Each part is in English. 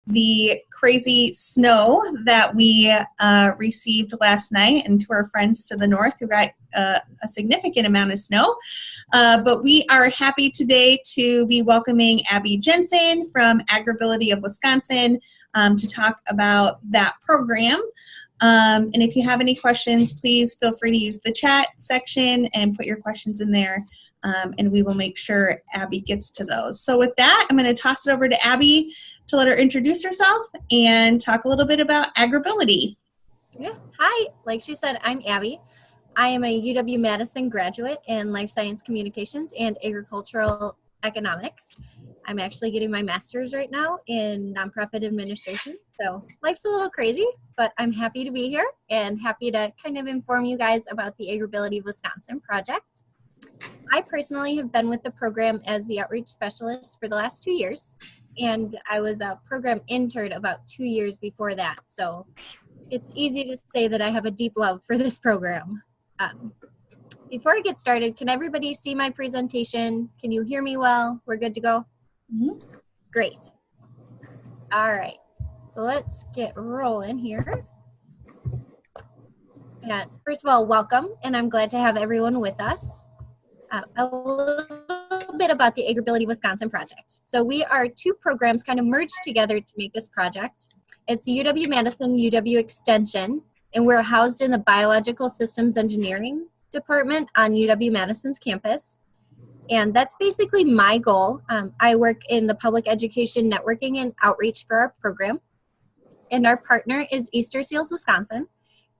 the crazy snow that we received last night, and to our friends to the north who got a significant amount of snow. But we are happy today to be welcoming Abi Jensen from AgrAbility of Wisconsin to talk about that program. And if you have any questions, please feel free to use the chat section and put your questions in there. And we will make sure Abi gets to those. So with that, I'm going to toss it over to Abi to let her introduce herself and talk a little bit about AgrAbility. Yeah. Hi, like she said, I'm Abi. I am a UW-Madison graduate in Life Science Communications and Agricultural Economics. I'm actually getting my master's right now in nonprofit administration. So life's a little crazy, but I'm happy to be here and happy to kind of inform you guys about the AgrAbility of Wisconsin project. I personally have been with the program as the outreach specialist for the last 2 years, and I was a program intern about 2 years before that. So it's easy to say that I have a deep love for this program. Before I get started, can everybody see my presentation? Can you hear me well? We're good to go? Mm-hmm. Great. All right. So let's get rolling here. And first of all, welcome, and I'm glad to have everyone with us. A little bit about the AgrAbility Wisconsin project. So we are two programs kind of merged together to make this project. It's UW-Madison, UW Extension, and we're housed in the Biological Systems Engineering department on UW-Madison's campus. And that's basically my goal. I work in the public education networking and outreach for our program. And our partner is Easter Seals, Wisconsin.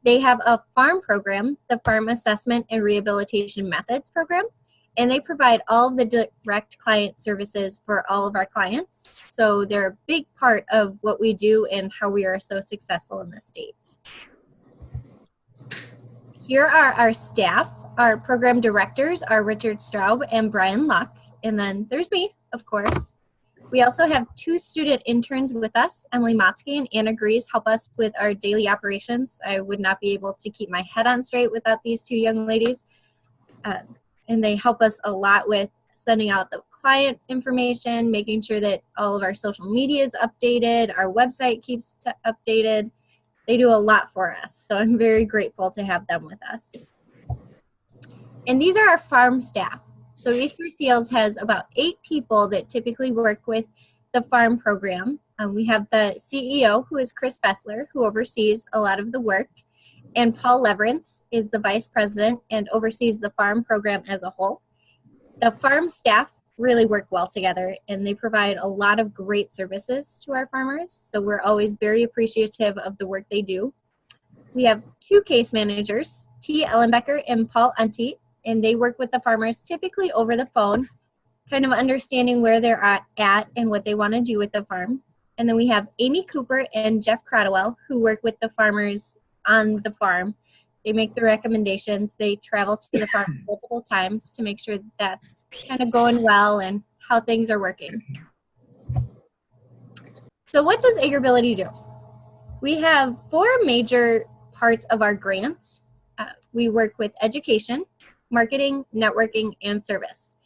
They have a farm program, the Farm Assessment and Rehabilitation Methods program, and they provide all of the direct client services for all of our clients. So they're a big part of what we do and how we are so successful in the state. Here are our staff. Our program directors are Richard Straub and Brian Luck, and then there's me, of course. We also have two student interns with us, Emily Motzke and Anna Grease, help us with our daily operations. I would not be able to keep my head on straight without these two young ladies. And they help us a lot with sending out the client information, making sure that all of our social media is updated, our website keeps updated. They do a lot for us, so I'm very grateful to have them with us. And these are our farm staff. So Easter Seals has about 8 people that typically work with the farm program. We have the CEO, who is Chris Fessler, who oversees a lot of the work. And Paul Leverance is the vice president and oversees the farm program as a whole. The farm staff really work well together, and they provide a lot of great services to our farmers. So we're always very appreciative of the work they do. We have 2 case managers, T. Ellenbecker and Paul Unti, and they work with the farmers typically over the phone, kind of understanding where they're at and what they want to do with the farm. And then we have Amy Cooper and Jeff Crodwell, who work with the farmers on the farm. They make the recommendations. They travel to the farm multiple times to make sure that's kind of going well and how things are working. So what does AgrAbility do? We have 4 major parts of our grants. We work with education, marketing, networking, and service.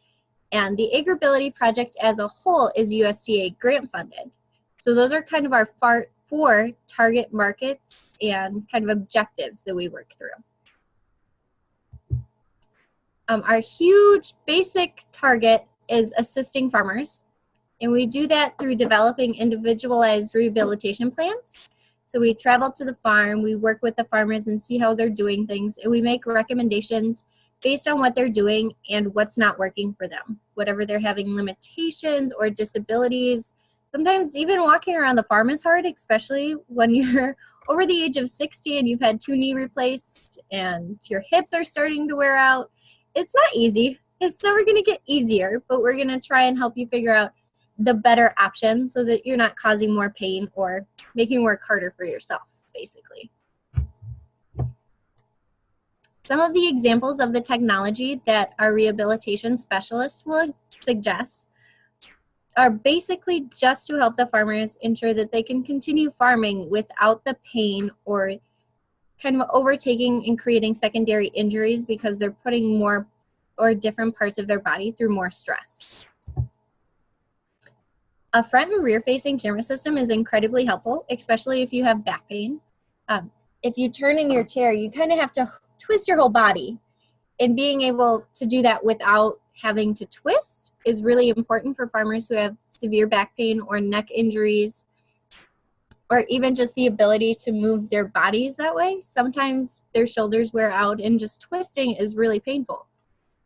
And the AgrAbility project as a whole is USDA grant funded. So those are kind of our 4 target markets and kind of objectives that we work through. Our huge basic target is assisting farmers, and we do that through developing individualized rehabilitation plans. So we travel to the farm, we work with the farmers and see how they're doing things, and we make recommendations based on what they're doing and what's not working for them. Whatever they're having limitations or disabilities. Sometimes even walking around the farm is hard, especially when you're over the age of 60 and you've had 2 knee replaced and your hips are starting to wear out. It's not easy. It's never going to get easier, but we're going to try and help you figure out the better option so that you're not causing more pain or making work harder for yourself, basically. Some of the examples of the technology that our rehabilitation specialists will suggest are basically just to help the farmers ensure that they can continue farming without the pain or kind of overtaking and creating secondary injuries because they're putting more or different parts of their body through more stress. A front and rear facing camera system is incredibly helpful, especially if you have back pain. If you turn in your chair, you kind of have to twist your whole body. And being able to do that without having to twist is really important for farmers who have severe back pain or neck injuries, or even just the ability to move their bodies that way. Sometimes their shoulders wear out and just twisting is really painful.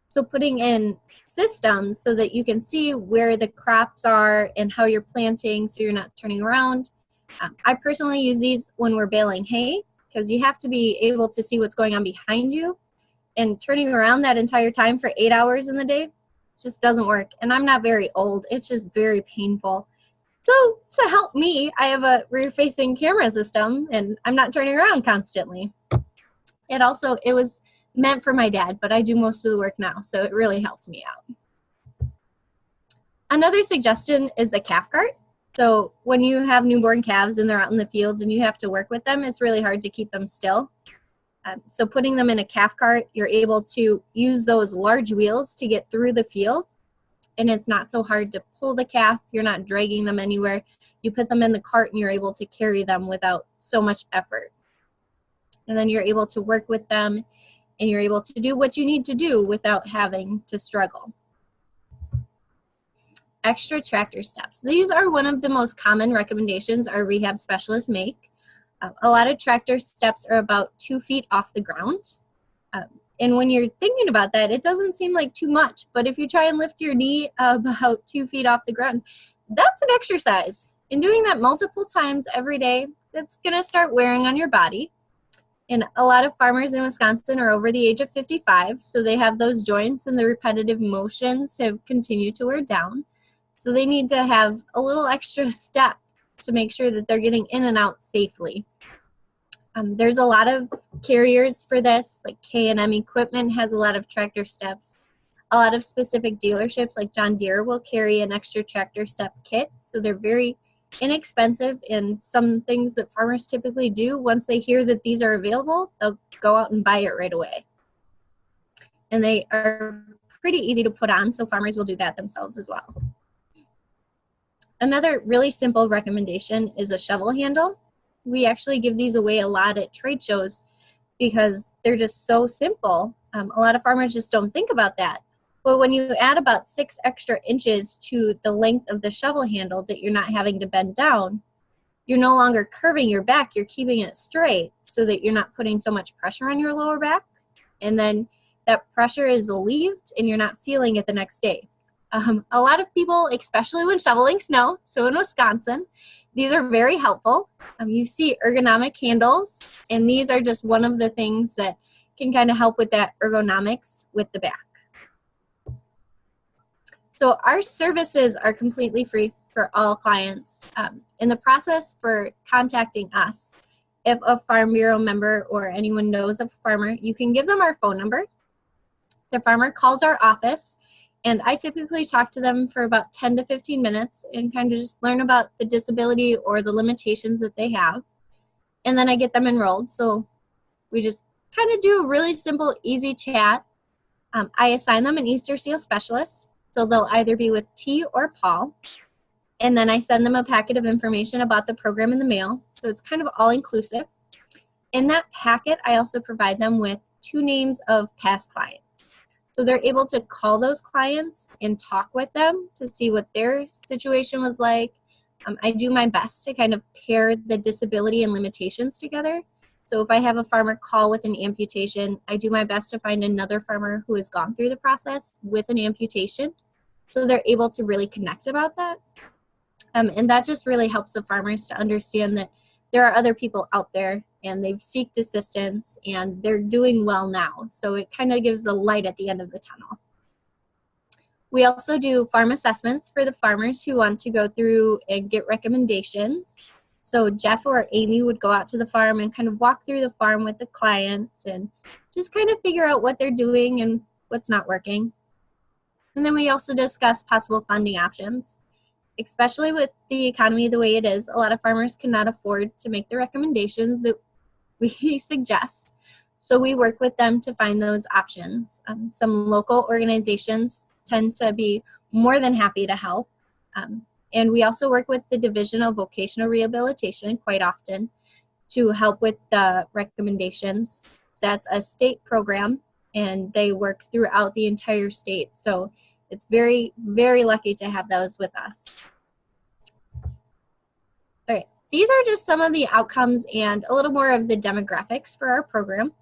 So putting in systems so that you can see where the crops are and how you're planting so you're not turning around. I personally use these when we're baling hay because you have to be able to see what's going on behind you, and turning around that entire time for 8 hours in the day just doesn't work. And I'm not very old. It's just very painful. So to help me, I have a rear-facing camera system, and I'm not turning around constantly. It was meant for my dad, but I do most of the work now, so it really helps me out. Another suggestion is a calf cart. So when you have newborn calves and they're out in the fields and you have to work with them, it's really hard to keep them still. So putting them in a calf cart, you're able to use those large wheels to get through the field, and it's not so hard to pull the calf. You're not dragging them anywhere. You put them in the cart and you're able to carry them without so much effort. And then you're able to work with them and you're able to do what you need to do without having to struggle. Extra tractor steps. These are one of the most common recommendations our rehab specialists make. A lot of tractor steps are about 2 feet off the ground. And when you're thinking about that, it doesn't seem like too much, but if you try and lift your knee about 2 feet off the ground, that's an exercise. And doing that multiple times every day, that's gonna start wearing on your body. And a lot of farmers in Wisconsin are over the age of 55, so they have those joints and the repetitive motions have continued to wear down. So they need to have a little extra step to make sure that they're getting in and out safely. There's a lot of carriers for this, like K&M Equipment has a lot of tractor steps. A lot of specific dealerships like John Deere will carry an extra tractor step kit, so they're very inexpensive, and some things that farmers typically do, once they hear that these are available, they'll go out and buy it right away. And they are pretty easy to put on, so farmers will do that themselves as well. Another really simple recommendation is a shovel handle. We actually give these away a lot at trade shows because they're just so simple. A lot of farmers just don't think about that. But when you add about 6 extra inches to the length of the shovel handle that you're not having to bend down, you're no longer curving your back, you're keeping it straight so that you're not putting so much pressure on your lower back. And then that pressure is relieved and you're not feeling it the next day. A lot of people, especially when shoveling snow, so in Wisconsin, these are very helpful. You see ergonomic handles, and these are just one of the things that can kind of help with that ergonomics with the back. So our services are completely free for all clients. In the process for contacting us, if a Farm Bureau member or anyone knows of a farmer, you can give them our phone number. The farmer calls our office, and I typically talk to them for about 10 to 15 minutes and kind of just learn about the disability or the limitations that they have. And then I get them enrolled. So we just kind of do a really simple, easy chat. I assign them an Easter seal specialist. So they'll either be with T or Paul. And then I send them a packet of information about the program in the mail. So it's kind of all inclusive. In that packet, I also provide them with 2 names of past clients. So they're able to call those clients and talk with them to see what their situation was like. I do my best to kind of pair the disability and limitations together. So if I have a farmer call with an amputation, I do my best to find another farmer who has gone through the process with an amputation. So they're able to really connect about that. And that just really helps the farmers to understand that there are other people out there and they've sought assistance and they're doing well now. So it kind of gives a light at the end of the tunnel. We also do farm assessments for the farmers who want to go through and get recommendations. So Jeff or Amy would go out to the farm and kind of walk through the farm with the clients and just kind of figure out what they're doing and what's not working. And then we also discuss possible funding options. Especially with the economy the way it is, a lot of farmers cannot afford to make the recommendations that we suggest. So we work with them to find those options. Some local organizations tend to be more than happy to help. And we also work with the Division of Vocational Rehabilitation quite often to help with the recommendations. That's a state program, and they work throughout the entire state. So it's very, very lucky to have those with us. All right, these are just some of the outcomes and a little more of the demographics for our program.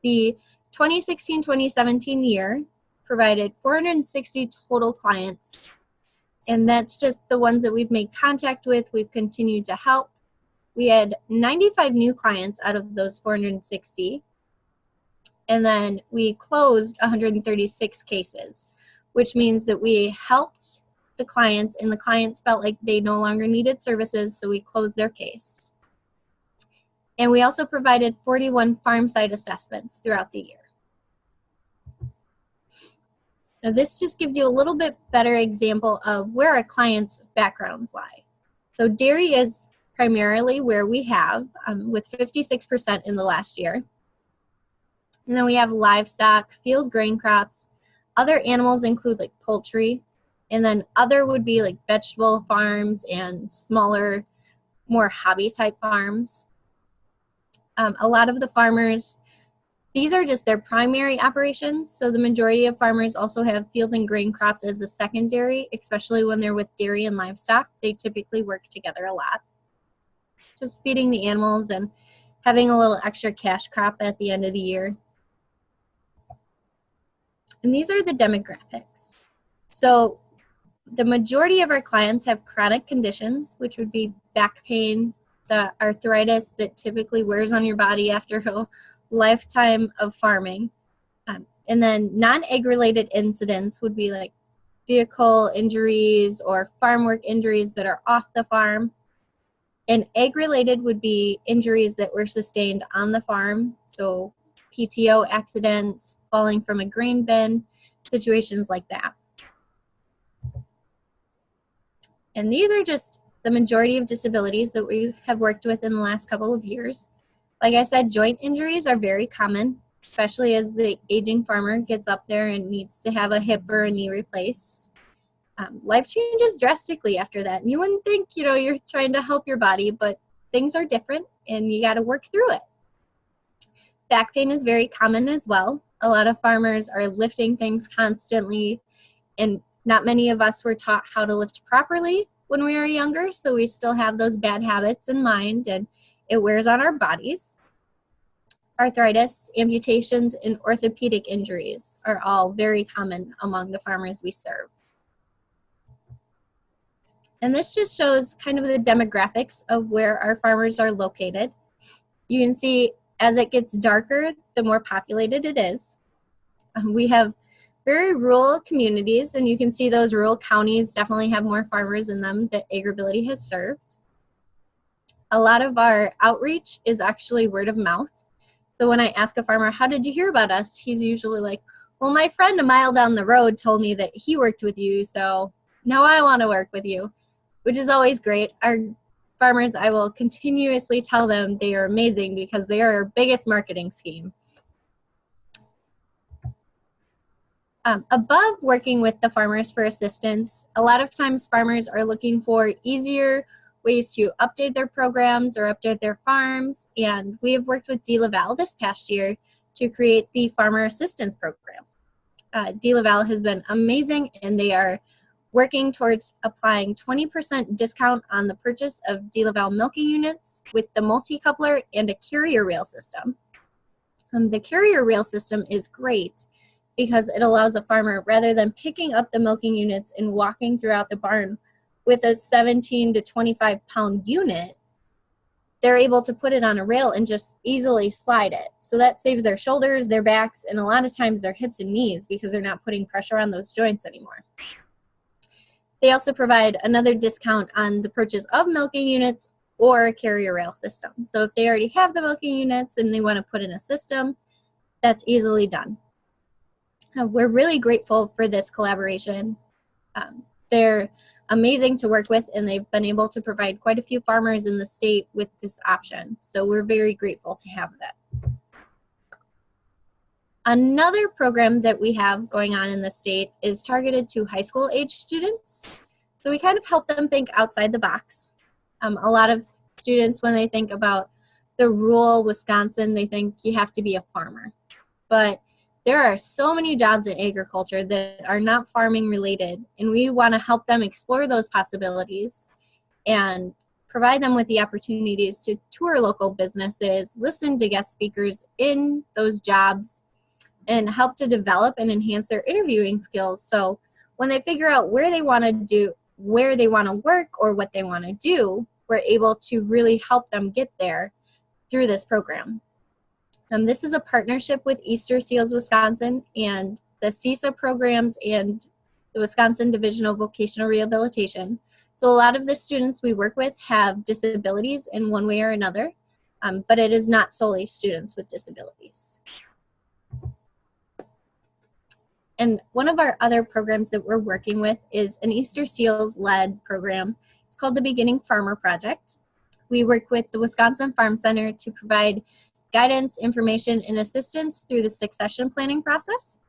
The 2016-2017 year provided 460 total clients, and that's just the ones that we've made contact with, we've continued to help. We had 95 new clients out of those 460, and then we closed 136 cases, which means that we helped the clients and the clients felt like they no longer needed services, so we closed their case. And we also provided 41 farm site assessments throughout the year. Now this just gives you a little bit better example of where our clients' backgrounds lie. So dairy is primarily where we have, with 56% in the last year. And then we have livestock, field grain crops. Other animals include like poultry, and then other would be like vegetable farms and smaller, more hobby type farms. A lot of the farmers, these are just their primary operations. So the majority of farmers also have field and grain crops as the secondary, especially when they're with dairy and livestock. They typically work together a lot. Just feeding the animals and having a little extra cash crop at the end of the year. And these are the demographics. So the majority of our clients have chronic conditions, which would be back pain, the arthritis that typically wears on your body after a lifetime of farming. And then non-ag-related incidents would be like vehicle injuries or farm work injuries that are off the farm. And ag-related would be injuries that were sustained on the farm, so PTO accidents, falling from a grain bin, situations like that. And these are just the majority of disabilities that we have worked with in the last couple of years. Like I said, joint injuries are very common, especially as the aging farmer gets up there and needs to have a hip or a knee replaced. Life changes drastically after that. And you wouldn't think, you're trying to help your body, but things are different and you got to work through it. Back pain is very common as well. A lot of farmers are lifting things constantly, and not many of us were taught how to lift properly when we were younger, so we still have those bad habits in mind, and it wears on our bodies. Arthritis, amputations, and orthopedic injuries are all very common among the farmers we serve. And this just shows kind of the demographics of where our farmers are located. You can see as it gets darker, the more populated it is. We have very rural communities, and you can see those rural counties definitely have more farmers in them that AgrAbility has served. A lot of our outreach is actually word of mouth. So when I ask a farmer, how did you hear about us? He's usually like, well, my friend a mile down the road told me that he worked with you, so now I want to work with you, which is always great. Our farmers, I will continuously tell them they are amazing because they are our biggest marketing scheme. Above working with the farmers for assistance, a lot of times farmers are looking for easier ways to update their programs or update their farms, and we have worked with DeLaval this past year to create the Farmer Assistance Program. DeLaval has been amazing, and they are working towards applying 20% discount on the purchase of DeLaval milking units with the multi-coupler and a carrier rail system. The carrier rail system is great because it allows a farmer, rather than picking up the milking units and walking throughout the barn with a 17 to 25 pound unit, they're able to put it on a rail and just easily slide it. So that saves their shoulders, their backs, and a lot of times their hips and knees because they're not putting pressure on those joints anymore. They also provide another discount on the purchase of milking units or a carrier rail system. So if they already have the milking units and they want to put in a system, that's easily done. We're really grateful for this collaboration. They're amazing to work with, and they've been able to provide quite a few farmers in the state with this option. So we're very grateful to have that. Another program that we have going on in the state is targeted to high school age students. So we kind of help them think outside the box. A lot of students, when they think about the rural Wisconsin, they think you have to be a farmer. But there are so many jobs in agriculture that are not farming related, and we want to help them explore those possibilities and provide them with the opportunities to tour local businesses, listen to guest speakers in those jobs, and help to develop and enhance their interviewing skills. So when they figure out where they want to work or what they want to do, we're able to really help them get there through this program. This is a partnership with Easter Seals Wisconsin and the CISA programs and the Wisconsin Division of Vocational Rehabilitation. So a lot of the students we work with have disabilities in one way or another, but it is not solely students with disabilities. And one of our other programs that we're working with is an Easter Seals-led program. It's called the Beginning Farmer Project. We work with the Wisconsin Farm Center to provide guidance, information, and assistance through the succession planning process.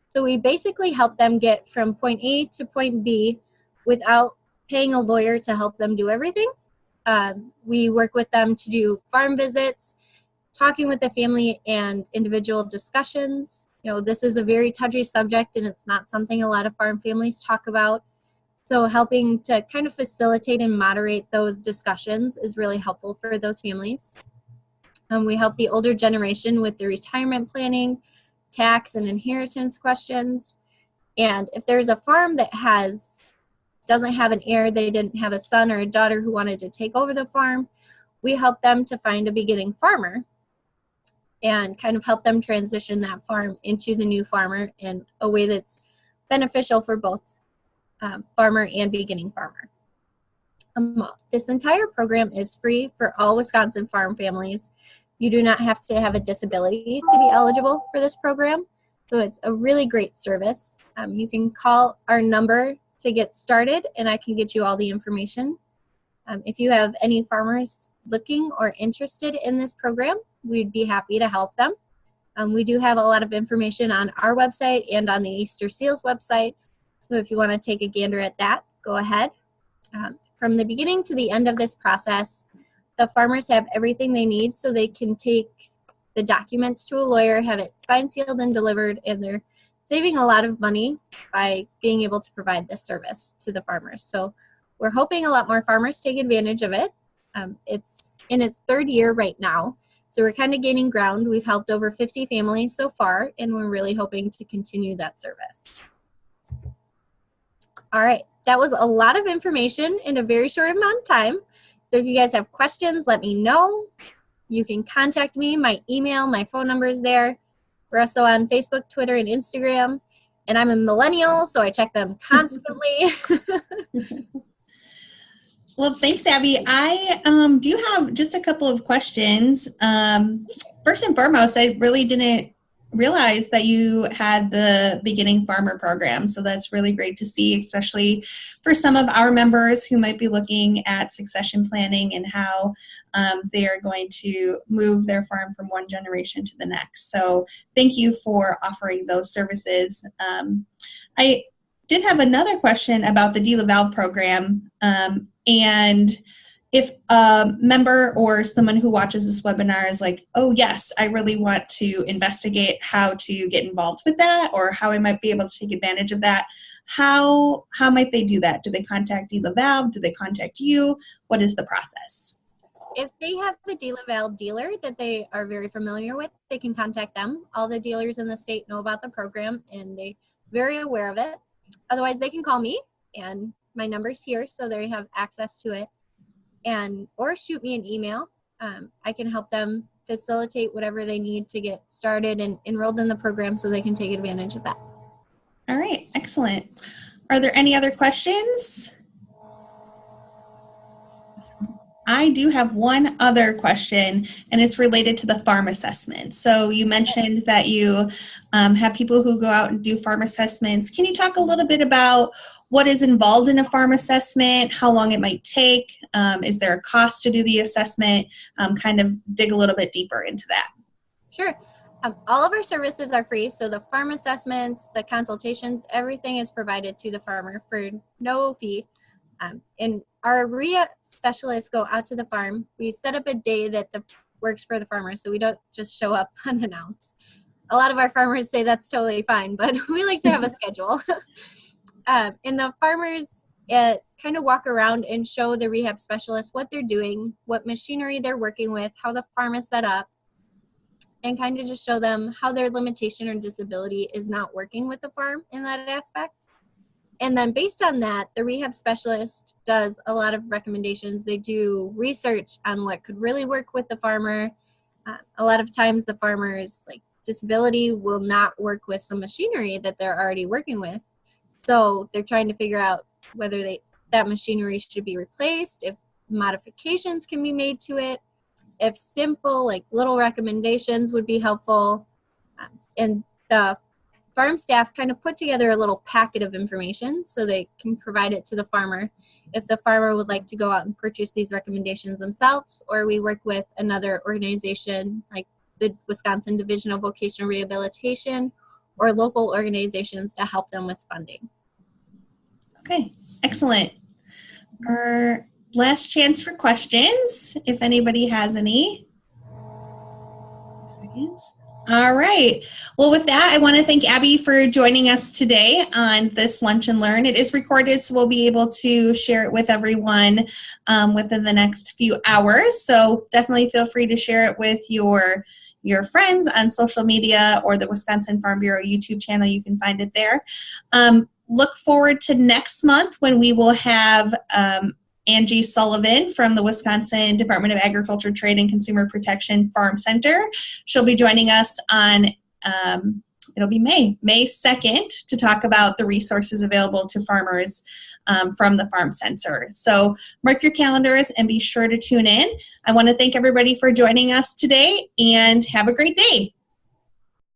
So we basically help them get from point A to point B without paying a lawyer to help them do everything. We work with them to do farm visits, talking with the family, and individual discussions. This is a very touchy subject, and it's not something a lot of farm families talk about. So helping to kind of facilitate and moderate those discussions is really helpful for those families. We help the older generation with the retirement planning, tax and inheritance questions. And if there's a farm that doesn't have an heir, they didn't have a son or a daughter who wanted to take over the farm, we help them to find a beginning farmer and kind of help them transition that farm into the new farmer in a way that's beneficial for both farmer and beginning farmer. This entire program is free for all Wisconsin farm families. You do not have to have a disability to be eligible for this program, so it's a really great service. You can call our number to get started, and I can get you all the information. If you have any farmers looking or interested in this program, we'd be happy to help them. We do have a lot of information on our website and on the Easter Seals website, so if you want to take a gander at that, go ahead. From the beginning to the end of this process, the farmers have everything they need so they can take the documents to a lawyer, have it signed, sealed, and delivered, and they're saving a lot of money by being able to provide this service to the farmers. So we're hoping a lot more farmers take advantage of it. It's in its third year right now, so we're kind of gaining ground. We've helped over 50 families so far, and we're really hoping to continue that service. All right, that was a lot of information in a very short amount of time. So if you guys have questions, let me know. You can contact me. My email, my phone number is there. We're also on Facebook, Twitter, and Instagram. And I'm a millennial, so I check them constantly. Well, thanks, Abby. I do have just a couple of questions. First and foremost, I really didn't realize that you had the Beginning Farmer program, so that's really great to see, especially for some of our members who might be looking at succession planning and how they are going to move their farm from one generation to the next. So thank you for offering those services. I did have another question about the DeLaval program, and if a member or someone who watches this webinar is like, oh yes, I really want to investigate how to get involved with that or how I might be able to take advantage of that, how might they do that? Do they contact DeLaval? Do they contact you? What is the process? If they have a DeLaval dealer that they are very familiar with, they can contact them. All the dealers in the state know about the program and they're very aware of it. Otherwise, they can call me, and my number's here so they have access to it. Or shoot me an email. I can help them facilitate whatever they need to get started and enrolled in the program so they can take advantage of that. All right, excellent. Are there any other questions? I do have one other question, and it's related to the farm assessment. So you mentioned that you have people who go out and do farm assessments. Can you talk a little bit about what is involved in a farm assessment, how long it might take? Is there a cost to do the assessment? Kind of dig a little bit deeper into that. Sure. All of our services are free, so the farm assessments, the consultations, everything is provided to the farmer for no fee. And our REIA specialists go out to the farm. We set up a day that works for the farmers, so we don't just show up unannounced. A lot of our farmers say that's totally fine, but we like to have a schedule. And the farmers kind of walk around and show the rehab specialists what they're doing, what machinery they're working with, how the farm is set up, and kind of just show them how their limitation or disability is not working with the farm in that aspect. And then based on that, the rehab specialist does a lot of recommendations. They do research on what could really work with the farmer. A lot of times the farmer's disability will not work with some machinery that they're already working with. So they're trying to figure out whether that machinery should be replaced, if modifications can be made to it, if simple little recommendations would be helpful. And the farm staff kind of put together a little packet of information so they can provide it to the farmer if the farmer would like to go out and purchase these recommendations themselves, or we work with another organization like the Wisconsin Division of Vocational Rehabilitation or local organizations to help them with funding. Okay, excellent. Our last chance for questions, if anybody has any. Seconds. All right. Well, with that, I want to thank Abby for joining us today on this Lunch and Learn. It is recorded, so we'll be able to share it with everyone within the next few hours. So definitely feel free to share it with your friends on social media or the Wisconsin Farm Bureau YouTube channel. You can find it there. Look forward to next month when we will have Angie Sullivan from the Wisconsin Department of Agriculture, Trade, and Consumer Protection Farm Center. She'll be joining us on, it'll be May 2nd to talk about the resources available to farmers from the Farm Center. So mark your calendars and be sure to tune in. I want to thank everybody for joining us today and have a great day.